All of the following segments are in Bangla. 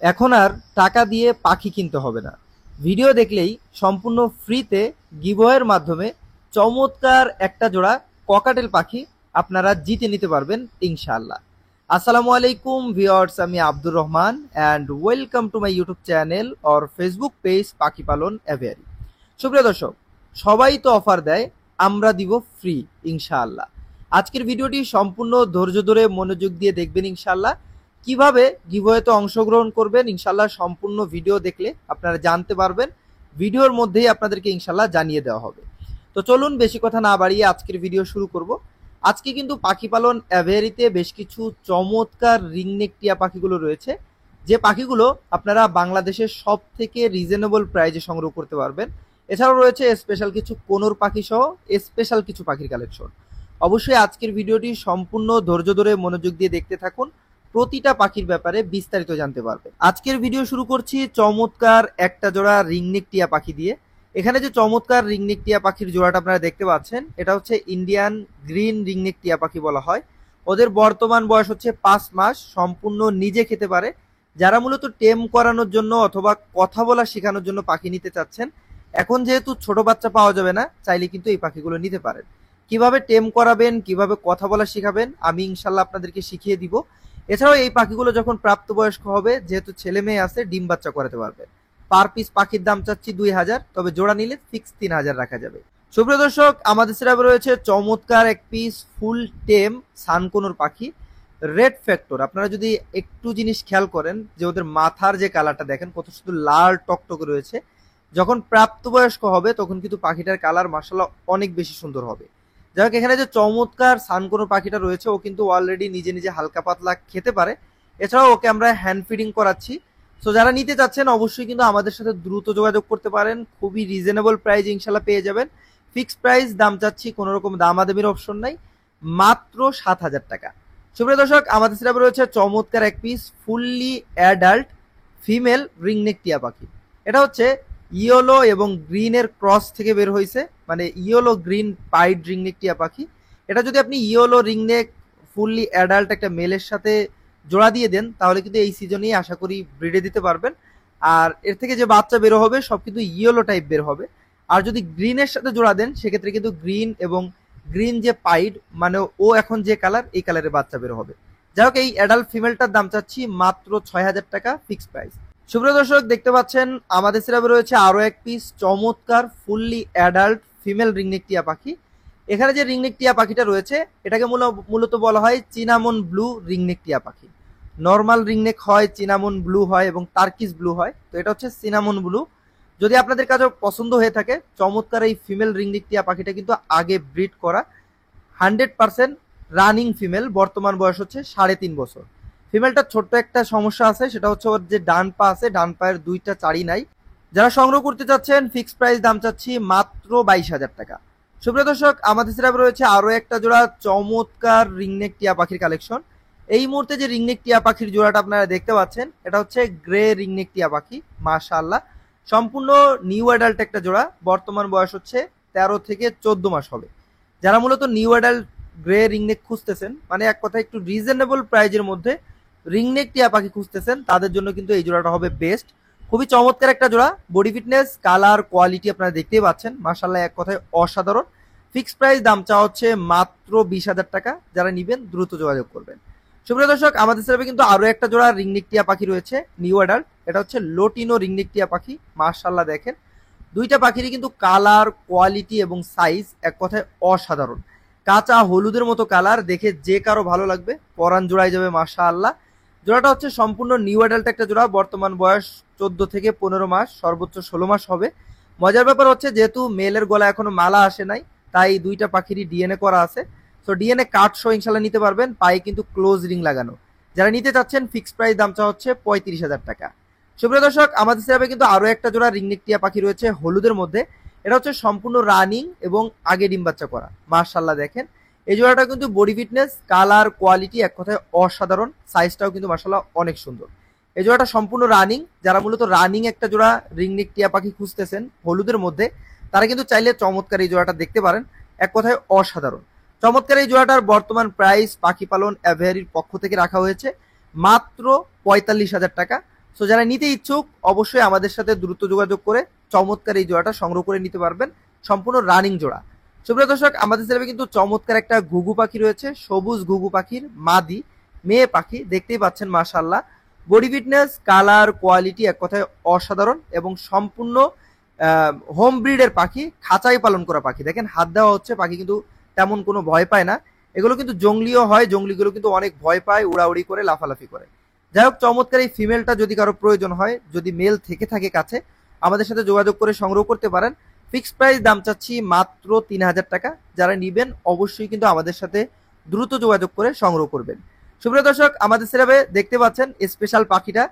এখন আর টাকা দিয়ে পাখি কিনতে হবে না। ভিডিও দেখলেই সম্পূর্ণ ফ্রিতে গিভওয়ের মাধ্যমে চমৎকার একটা জোড়া ককাটেল পাখি আপনারা জিতে নিতে পারবেন ইনশাআল্লাহ। আসসালামু আলাইকুম ভিউয়ার্স, আমি Abdur Rahman and welcome to my YouTube channel or Facebook page পাখি পালন এভিয়ারি। সুপ্রিয় দর্শক, সবাই তো অফার দেয়, আমরা দিব ফ্রি ইনশাআল্লাহ। আজকের ভিডিওটি সম্পূর্ণ ধৈর্য ধরে মনোযোগ দিয়ে দেখবেন ইনশাআল্লাহ। কিভাবে গিভওয়েতে অংশগ্রহণ করবেন ইনশাআল্লাহ সম্পূর্ণ ভিডিও দেখলে আপনারা জানতে পারবেন। ভিডিওর মধ্যেই আপনাদেরকে ইনশাআল্লাহ জানিয়ে দেওয়া হবে। তো চলুন বেশি কথা না বাড়িয়ে আজকের ভিডিও শুরু করব। আজকে কিন্তু পাখি পালন এভিয়ারিতে বেশ কিছু চমৎকার রিংনেক টিয়া পাখিগুলো রয়েছে, যে পাখিগুলো আপনারা বাংলাদেশের সব থেকে রিজনেবল প্রাইজে সংগ্রহ করতে পারবেন। এছাড়াও রয়েছে স্পেশাল কিছু কোনোর পাখি সহ স্পেশাল কিছু পাখির কালেকশন। অবশ্যই আজকের ভিডিওটি সম্পূর্ণ ধৈর্য ধরে মনোযোগ দিয়ে দেখতে থাকুন, প্রতিটা পাখির ব্যাপারে বিস্তারিত জানতে পারবেন। আজকের ভিডিও শুরু করছি চমৎকার একটা জোড়া রিংনেক টিয়া পাখি দিয়ে। এখানে যে চমৎকার রিংনেক টিয়া পাখির জোড়াটা আপনারা দেখতে পাচ্ছেন, এটা হচ্ছে ইন্ডিয়ান গ্রিন রিংনেক টিয়া পাখি বলা হয়। ওদের বর্তমান বয়স হচ্ছে 5 মাস, সম্পূর্ণ নিজে খেতে পারে। যারা মূলত টেম করানোর জন্য অথবা কথা বলা শেখানোর জন্য পাখি নিতে চাচ্ছেন, এখন যেহেতু ছোট বাচ্চা পাওয়া যাবে না, চাইলে কিন্তু এই পাখিগুলো নিতে পারেন। কিভাবে টেম করাবেন, কিভাবে কথা বলা শেখাবেন, আমি ইনশাল্লাহ আপনাদেরকে শিখিয়ে দিব। এছাড়াও এই পাখিগুলো যখন প্রাপ্তবয়স্ক হবে, যেহেতু ছেলে মেয়ে আছে, ডিম বাচ্চা করাতে পারবে। পার পিস পাখির দাম চাচ্ছি 2000, তবে জোড়া নিলে ফিক্স 3000 রাখা যাবে। সুপ্রিয় দর্শক, আমাদের সেরাবে রয়েছে চমৎকার এক পিস ফুল টেম সানকোনোর পাখি রেড ফ্যাক্টর। আপনারা যদি একটু জিনিস খেয়াল করেন, যে ওদের মাথার যে কালারটা দেখেন কত শুধু লাল টকটকে রয়েছে। যখন প্রাপ্তবয়স্ক হবে তখন কিন্তু পাখিটার কালার মাশাআল্লাহ অনেক বেশি সুন্দর হবে। যাই হোক, এখানে যে চমৎকার সানকোনো পাখিটা রয়েছে, ও কিন্তু অলরেডি নিজে নিজে হালকা পাতলা খেতে পারে। এছাড়াও ওকে আমরা হ্যান্ড ফিডিং করাচ্ছি। সো যারা নিতে চাচ্ছেন অবশ্যই কিন্তু আমাদের সাথে দ্রুত যোগাযোগ করতে পারেন। খুবই রিজনেবল প্রাইস ইনশাল্লাহ পেয়ে যাবেন। ফিক্সড প্রাইস, দাম চাচ্ছি কোনো রকম দামাদামির অপশন নাই, মাত্র 7000 টাকা। সুপ্রিয় দর্শক, আমাদের সেটা রয়েছে চমৎকার এক piece fully adult female ringneck টিয়া পাখি। এটা হচ্ছে ইয়েলো এবং গ্রিনের ক্রস থেকে বের হয়েছে, মানে ইয়েলো গ্রিন পাইড রিংনেক টিয়া পাখি। এটা যদি আপনি ইয়েলো রিংনেক ফুললি অ্যাডাল্ট একটা মেলের সাথে জোড়া দিয়ে দেন, তাহলে কিন্তু এই সিজনেই আশা করি ব্রিডে দিতে পারবেন। আর এর থেকে যে বাচ্চা বের হবে সব কিন্তু ইয়েলো টাইপ বের হবে। আর যদি গ্রিনের সাথে জোড়া দেন, সেক্ষেত্রে কিন্তু গ্রিন এবং গ্রিন যে পাইড, মানে ও এখন যে কালার, এই কালারের বাচ্চা বের হবে। যাই হোক, এই অ্যাডাল্ট ফিমেলটার দাম চাচ্ছি মাত্র 6000 টাকা ফিক্সড প্রাইস। সুপ্রিয় দর্শক, দেখতে পাচ্ছেন আমাদের সেরাবে রয়েছে আরো এক পিস চমৎকার ফুললি অ্যাডাল্ট ফিমেল রিংনেক টিয়া পাখি। এখানে যে রিংনেক টিয়া পাখিটা রয়েছে, এটাকে মূলত বলা হয় চিনামন ব্লু রিংনেক টিয়া পাখি। নর্মাল রিংনেক হয়, চিনামন ব্লু হয় এবং টার্কিশ ব্লু হয়। তো এটা হচ্ছে চিনামন ব্লু। যদি আপনাদের কাছে পছন্দ হয়ে থাকে, চমৎকার এই ফিমেল রিংনেক টিয়া পাখিটা কিন্তু আগে ব্রিড করা 100% রানিং ফিমেল। বর্তমান বয়স হচ্ছে 3.5 বছর। ফিমেলটার ছোট্ট একটা সমস্যা আছে, সেটা হচ্ছে ওর যে ডান পা আছে, ডান পায়ের দুইটা চারি নাই। যারা সংগ্রহ করতে চাচ্ছেন, ফিক্সড প্রাইস, দাম চাচ্ছি মাত্র 22000 টাকা। সুপ্রিয় দর্শক, আমাদের সেটা রয়েছে আরো একটা জোড়া চমৎকার রিংনেক টিয়া পাখির কালেকশন। এই মুহূর্তে যে রিংনেক টিয়া পাখির জোড়াটা আপনারা দেখতে পাচ্ছেন, এটা হচ্ছে গ্রে রিংনেক টিয়া পাখি। মাশাআল্লাহ, সম্পূর্ণ নিউ অ্যাডাল্ট একটা জোড়া। বর্তমান বয়স হচ্ছে 13 থেকে 14 মাস হবে। যারা মূলত নিউ অ্যাডাল্ট গ্রে রিংনেক খুঁজতেছেন, মানে এক কথা একটু রিজনেবল প্রাইজের মধ্যে রিংনেক টিয়া পাখি খুঁজতেছেন, তাদের জন্য কিন্তু এই জোড়াটা হবে বেস্ট। খুবই চমৎকার একটা জোড়া। বডি ফিটনেস, কালার, কোয়ালিটি আপনারা দেখতেই পাচ্ছেন, মাশাআল্লাহ এক কথায় অসাধারণ। ফিক্সড প্রাইস, দাম চাওয়া হচ্ছে মাত্র 20000 টাকা। যারা নিবেন দ্রুত যোগাযোগ করবেন। সুপ্রিয় দর্শক, আমাদের সেরাবে কিন্তু আরো একটা জোড়া রিংনেক টিয়া পাখি রয়েছে নিউ অ্যাডাল্ট। এটা হচ্ছে লোটিনো রিংনেক টিয়া পাখি। মাশাআল্লাহ দেখেন, দুইটা পাখিরই কিন্তু কালার, কোয়ালিটি এবং সাইজ এক কথায় অসাধারণ। কাঁচা হলুদের মতো কালার, দেখে যে কারো ভালো লাগবে, পরান জোড়াই যাবে মাশাআল্লাহ। জোড়াটা হচ্ছে সম্পূর্ণ নিউ অ্যাডাল্ট একটা জোড়া। বর্তমান বয়স 14 থেকে 15 মাস, সর্বোচ্চ 16 মাস হবে। মজার ব্যাপার হচ্ছে, যেহেতু মেলের গলা এখনো মালা আসে নাই, তাই দুইটা পাখিরই ডিএনএ করা আছে। তো ডিএনএ কার্ড সহ ইনশাল্লাহ নিতে পারবেন। পায়ে কিন্তু ক্লোজ রিং লাগানো। যারা নিতে চাচ্ছেন, ফিক্সড প্রাইস, দাম চাওয়া হচ্ছে 35000 টাকা। সুপ্রিয় দর্শক, আমাদের সেরাবে কিন্তু আরো একটা জোড়া রিংনেক টিয়া পাখি রয়েছে হলুদের মধ্যে। এটা হচ্ছে সম্পূর্ণ রানিং এবং আগে ডিম বাচ্চা করা। মাশাআল্লাহ দেখেন, এই জোড়াটা কিন্তু বডি ফিটনেস, কালার, কোয়ালিটি এক কথায় অসাধারণ। সাইজটাও কিন্তু মাশাআল্লাহ অনেক সুন্দর। এই জোড়াটা সম্পূর্ণ রানিং। যারা মূলত রানিং একটা জোড়া রিংনেক টিয়া পাখি খুঁজতেছেন হলুদের মধ্যে, তারা কিন্তু চাইলে চমৎকার এই জোড়াটা দেখতে পারেন। এক কথায় অসাধারণ। চমৎকার এই জোড়াটার বর্তমান প্রাইস পাখি পালন এভিয়ারির পক্ষ থেকে রাখা হয়েছে মাত্র 45000 টাকা। সো যারা নিতে ইচ্ছুক অবশ্যই আমাদের সাথে দ্রুত যোগাযোগ করে চমৎকার এই জোড়াটা সংগ্রহ করে নিতে পারবেন, সম্পূর্ণ রানিং জোড়া। সুপ্রিয় দর্শক, আমাদের সেরাবে কিন্তু চমৎকার একটা ঘুঘু পাখি রয়েছে, সবুজ ঘুঘু পাখির মাদি মেয়ে পাখি, দেখতেই পাচ্ছেন মাশাআল্লাহ। বডি ফিটনেস, কালার, কোয়ালিটি এক কথায় অসাধারণ এবং সম্পূর্ণ হোম ব্রিডের পাখি, খাঁচাই পালন করা পাখি। দেখেন হাত দেওয়া হচ্ছে, পাখি কিন্তু তেমন কোনো ভয় পায় না। এগুলো কিন্তু জঙ্গলিও হয়, জঙ্গলিগুলো কিন্তু অনেক ভয় পায়, উড়াউড়ি করে, লাফালাফি করে। যাই হোক, চমৎকার এই ফিমেলটা যদি কারো প্রয়োজন হয়, যদি মেল থেকে থাকে কাছে, আমাদের সাথে যোগাযোগ করে সংগ্রহ করতে পারেন। ফিক্সড প্রাইস দাম চাচ্ছি মাত্র 3000 টাকা। যারা নিবেন অবশ্যই কিন্তু আমাদের সাথে দ্রুত যোগাযোগ করে সংগ্রহ করবেন। সুপ্রিয় দর্শক, আমাদের সেরাবে দেখতে পাচ্ছেন স্পেশাল পাখিটা,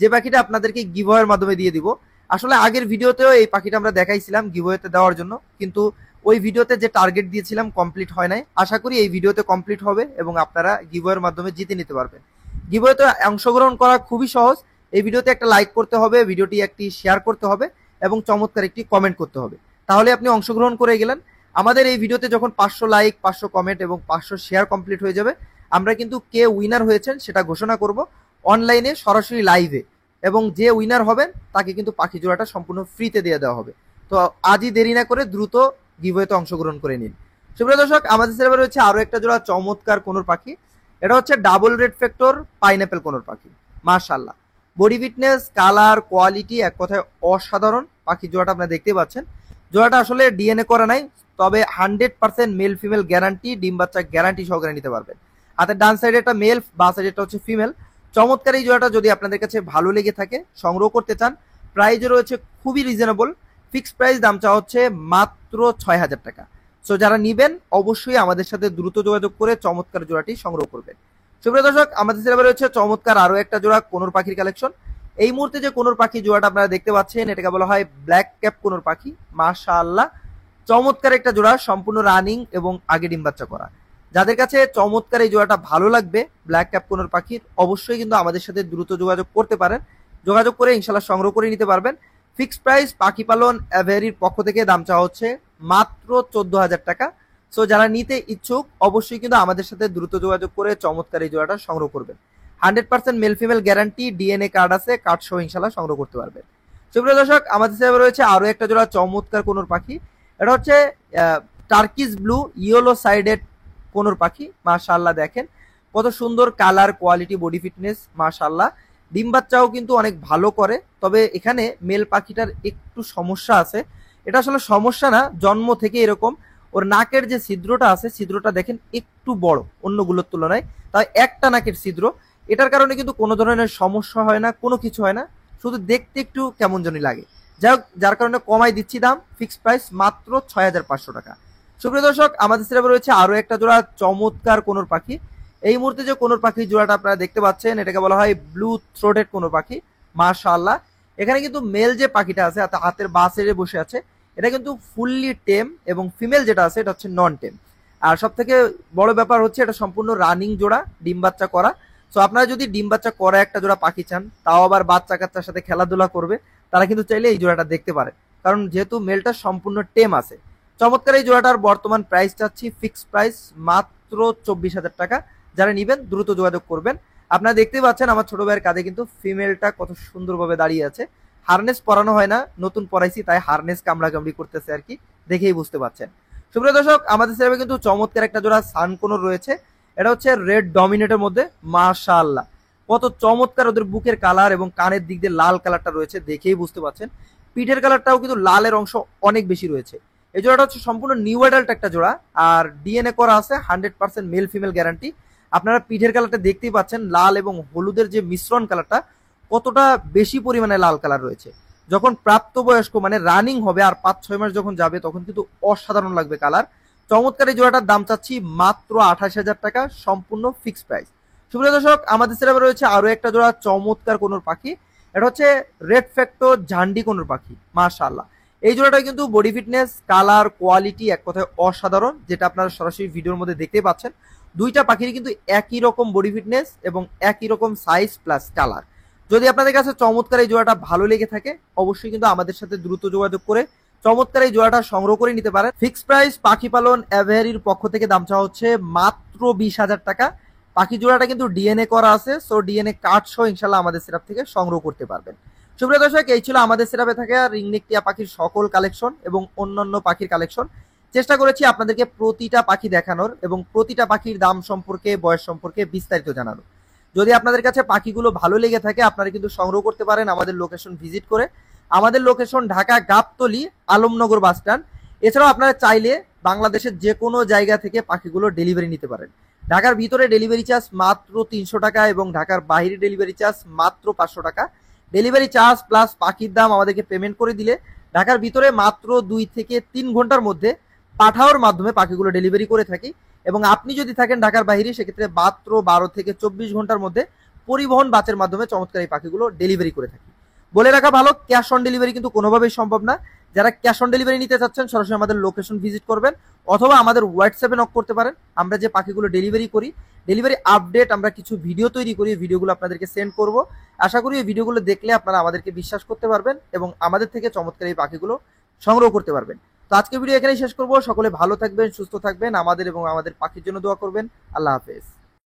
যে পাখিটা আপনাদেরকে গিভওয়ের মাধ্যমে দিয়ে দিব। আসলে আগের ভিডিওতেও এই পাখিটা আমরা দেখাইছিলাম গিভওয়েতে দেওয়ার জন্য, কিন্তু ওই ভিডিওতে যে টার্গেট দিয়েছিলাম কমপ্লিট হয় নাই। আশা করি এই ভিডিওতে কমপ্লিট হবে এবং আপনারা গিভওয়ের মাধ্যমে জিতে নিতে পারবেন। গিভওয়েতে অংশগ্রহণ করা খুবই সহজ। এই ভিডিওতে একটা লাইক করতে হবে, ভিডিওটি একটি শেয়ার করতে হবে এবং চমৎকার একটি কমেন্ট করতে হবে, তাহলে আপনি অংশগ্রহণ করে গেলেন। আমাদের এই ভিডিওতে যখন 500 লাইক, 500 কমেন্ট এবং 500 শেয়ার কমপ্লিট হয়ে যাবে, আমরা কিন্তু কে উইনার হয়েছেন সেটা ঘোষণা করব অনলাইনে সরাসরি লাইভে, এবং যে উইনার হবেন তাকে কিন্তু পাখি জোড়াটা সম্পূর্ণ ফ্রিতে দিয়ে দেওয়া হবে। তো আজই দেরি না করে দ্রুত গিভওয়েতে অংশগ্রহণ করে নিন। সুপ্রিয় দর্শক, আমাদের সেরাবে রয়েছে আরো একটা জোড়া চমৎকার কোনোর পাখি। এটা হচ্ছে ডাবল রেড ফ্যাক্টর পাইনাপেল কোনোর পাখি। মাশাআল্লাহ, বডি ফিটনেস, কালার, কোয়ালিটি এক কথায় অসাধারণ। পাখি জোড়াটা আপনারা দেখতে পাচ্ছেন। জোড়াটা আসলে ডিএনএ করা নাই, তবে 100% মেল ফিমেল গ্যারান্টি, ডিম বাচ্চা গ্যারান্টি সহকারে নিতে পারবেন। হাতের ডান সাইডে একটা মেল, বা সাইডে একটা হচ্ছে ফিমেল। চমৎকার এই জোড়াটা যদি আপনাদের কাছে ভালো লেগে থাকে, সংগ্রহ করতে চান, প্রাইজও রয়েছে খুবই রিজনেবল। ফিক্সড প্রাইস দাম চা হচ্ছে মাত্র 6000 টাকা। সো যারা নিবেন অবশ্যই আমাদের সাথে দ্রুত যোগাযোগ করে চমৎকার জোড়াটি সংগ্রহ করবেন। সুপ্রিয় দর্শক, আমাদের সেরাবে রয়েছে চমৎকার আরো একটা জোড়া কোনোর পাখির কালেকশন। এই মুহূর্তে যে কোনোর পাখি জোড়াটা আপনারা দেখতে পাচ্ছেন, এটাকে বলা হয় ব্ল্যাক ক্যাপ কোনোর পাখি। মাশাআল্লাহ, চমৎকার একটা জোড়া, সম্পূর্ণ রানিং এবং আগে ডিম বাচ্চা করা। যাদের কাছে চমৎকার এই জোড়াটা ভালো লাগবে ব্ল্যাক ক্যাপ কোনোর পাখির, অবশ্যই কিন্তু আমাদের সাথে দ্রুত যোগাযোগ করতে পারেন। যোগাযোগ করে ইনশাল্লাহ সংগ্রহ করে নিতে পারবেন। ফিক্সড প্রাইস পাখি পালন অ্যাভেরির পক্ষ থেকে দাম চাওয়া হচ্ছে মাত্র 14000 টাকা। সো যারা নিতে ইচ্ছুক অবশ্যই কিন্তু আমাদের সাথে দ্রুত যোগাযোগ করে চমৎকার এই জোড়াটা সংগ্রহ করবেন। 100% male female guarantee, DNA card আছে, কার্ড সহ ইনশাল্লাহ সংগ্রহ করতে পারবেন। সুপ্রিয় দর্শক, আমাদের সাথে রয়েছে আরো একটা জোড়া চমৎকার কোনোর পাখি। এটা হচ্ছে টার্কিস ব্লু ইয়েলো সাইডেড কোনোর পাখি। মাশাআল্লাহ, দেখেন কত সুন্দর কালার, কোয়ালিটি, বডি ফিটনেস। মাশাআল্লাহ, ডিম বাচ্চাও কিন্তু অনেক ভালো করে। তবে এখানে মেল পাখিটার একটু সমস্যা আছে। এটা আসলে সমস্যা না, জন্ম থেকে এরকম। ওর নাকের যে ছিদ্রটা আছে, ছিদ্রটা দেখেন একটু বড় অন্যগুলোর তুলনায়, তাই একটা নাকের ছিদ্র। এটার কারণে কিন্তু কোনো ধরনের সমস্যা হয় না, কোনো কিছু হয় না, শুধু দেখতে একটু কেমন জানি লাগে। যাই হোক, যার কারণে কমাই দিচ্ছি দাম। ফিক্সড প্রাইস মাত্র 6500 টাকা। সুপ্রিয় দর্শক, আমাদের সেরাবে রয়েছে আরো একটা জোড়া চমৎকার কোনোর পাখি। এই মুহূর্তে যে কোনোর পাখি জোড়াটা আপনারা দেখতে পাচ্ছেন, এটাকে বলা হয় ব্লু থ্রোটেড কোনোর পাখি। মাশাআল্লাহ, এখানে কিন্তু মেল যে পাখিটা আছে হাতের বাঁ সাইডে বসে আছে, এটা কিন্তু ফুললি টেম, এবং ফিমেল যেটা আছে এটা হচ্ছে নন টেম। আর সব থেকে বড় ব্যাপার হচ্ছে এটা সম্পূর্ণ রানিং জোড়া, ডিম বাচ্চা করা। সো আপনারা যদি ডিম বাচ্চা করা একটা জোড়া পাখি চান, তাও আবার বাচ্চা কাচ্চার সাথে খেলাধুলা করবে, তারা কিন্তু চাইলে এই জোড়াটা দেখতে পারে, কারণ যেহেতু মেলটা সম্পূর্ণ টেম আছে। চমৎকার এই জোড়াটার বর্তমান প্রাইস চাচ্ছি ফিক্সড প্রাইস মাত্র 24000 টাকা। যারা নিবেন দ্রুত যোগাযোগ করবেন। আপনারা দেখতেই পাচ্ছেন আমার ছোট ভাইয়ের কাঁধে কিন্তু ফিমেলটা কত সুন্দরভাবে দাঁড়িয়ে আছে। হারনেস পরানো হয় না, নতুন পরাইছি, তাই হারনেস কামড়াকামড়ি করতেছে আর কি, দেখেই বুঝতে পারছেন। সুপ্রিয় দর্শক, আমাদের সেরাবে কিন্তু চমৎকার একটা জোড়া সানকোনোর রয়েছে। এটা হচ্ছে রেড ডমিনেটের মধ্যে। মাশাআল্লাহ, কত চমৎকার ওদের বুকের কালার এবং কানের দিক দিয়ে লাল কালারটা রয়েছে, দেখেই বুঝতে পারছেন। পিঠের কালারটাও কিন্তু লালের অংশ অনেক বেশি রয়েছে। এই জোড়াটা হচ্ছে সম্পূর্ণ নিউ অ্যাডাল্ট একটা জোড়া, আর ডিএনএ করা আছে, 100% মেল ফিমেল গ্যারান্টি। আপনারা পিঠের কালারটা দেখতেই পাচ্ছেন, লাল এবং হলুদের যে মিশ্রণ কালারটা কতটা বেশি পরিমাণে লাল কালার রয়েছে। যখন প্রাপ্তবয়স্ক মানে রানিং হবে আর 5-6 মাস যখন যাবে, তখন কিন্তু অসাধারণ লাগবে কালার। চমৎকার এই জোড়াটার দাম চাচ্ছি মাত্র 28000 টাকা, সম্পূর্ণ ফিক্সড প্রাইস। সুপ্রিয় দর্শক, আমাদের সেরাবে রয়েছে আরো একটা জোড়া চমৎকার কোনোর পাখি। এটা হচ্ছে রেড ফ্যাক্টর ঝান্ডি কোনোর পাখি। মাশাআল্লাহ, এই জোড়াটা কিন্তু বডি ফিটনেস, কালার, কোয়ালিটি এক কথায় অসাধারণ, যেটা আপনারা সরাসরি ভিডিওর মধ্যে দেখতে পাচ্ছেন। দুইটা পাখির কিন্তু একই রকম বডি ফিটনেস এবং একই রকম সাইজ প্লাস কালার। যদি আপনাদের কাছে চমৎকার এই জোড়াটা ভালো লেগে থাকে, অবশ্যই কিন্তু আমাদের সাথে দ্রুত যোগাযোগ করে চমৎকার এই জোড়াটা সংগ্রহ করে নিতে পারেন। ফিক্সড প্রাইস পাখি পালন অ্যাভেরির পক্ষ থেকে দাম চাওয়া হচ্ছে মাত্র 20000 টাকা। পাখি জোড়াটা কিন্তু ডিএনএ করা আছে, সো ডিএনএ কার্ড সহ ইনশাল্লাহ আমাদের সেটআপ থেকে সংগ্রহ করতে পারবেন। সুপ্রিয় দর্শক, এই ছিল আমাদের সেটআপে থাকা রিংনেক টিয়া পাখির সকল কালেকশন এবং অন্যান্য পাখির কালেকশন। চেষ্টা করেছি আপনাদেরকে প্রতিটা পাখি দেখানোর এবং প্রতিটা পাখির দাম সম্পর্কে, বয়স সম্পর্কে বিস্তারিত জানানো। যদি আপনাদের কাছে পাখিগুলো ভালো লেগে থাকে আপনারা কিন্তু সংগ্রহ করতে পারেন আমাদের লোকেশন ভিজিট করে। আমাদের location Dhaka Gabtoli Alamnagar bus stand. এছাড়াও আপনারা চাইলে বাংলাদেশের যে কোনো জায়গা থেকে পাখিগুলো ডেলিভারি নিতে পারেন। ঢাকার ভিতরে ডেলিভারি চার্জ মাত্র 300 টাকা এবং ঢাকার বাইরে ডেলিভারি চার্জ মাত্র 500 টাকা। ডেলিভারি চার্জ প্লাস পাখির দাম আমাদেরকে পেমেন্ট করে দিলে ঢাকার ভিতরে মাত্র 2 থেকে 3 ঘন্টার মধ্যে পাঠাওয়ার মাধ্যমে পাখিগুলো ডেলিভারি করে থাকি। এবং আপনি যদি থাকেন ঢাকার বাইরে সেক্ষেত্রে মাত্র 12 থেকে 24 ঘন্টার মধ্যে পরিবহন বাসের মাধ্যমে চমৎকার এই পাখিগুলো ডেলিভারি করে থাকি। বলে রাখা ভালো, ক্যাশ অন ডেলিভারি কিন্তু কোনোভাবেই সম্ভব না। যারা ক্যাশ অন ডেলিভারি নিতে চাচ্ছেন সরাসরি আমাদের লোকেশন ভিজিট করবেন অথবা আমাদের হোয়াটসঅ্যাপে নক করতে পারেন। আমরা যে পাখিগুলো ডেলিভারি করি, ডেলিভারি আপডেট আমরা কিছু ভিডিও তৈরি করি, ভিডিওগুলো আপনাদেরকে সেন্ড করব। আশা করি এই ভিডিওগুলো দেখলে আপনারা আমাদেরকে বিশ্বাস করতে পারবেন এবং আমাদের থেকে চমৎকার এই পাখিগুলো সংগ্রহ করতে পারবেন। তো আজকে ভিডিও এখানেই শেষ করব। সকলে ভালো থাকবেন, সুস্থ থাকবেন, আমাদের এবং আমাদের পাখির জন্য দোয়া করবেন। আল্লাহ হাফেজ।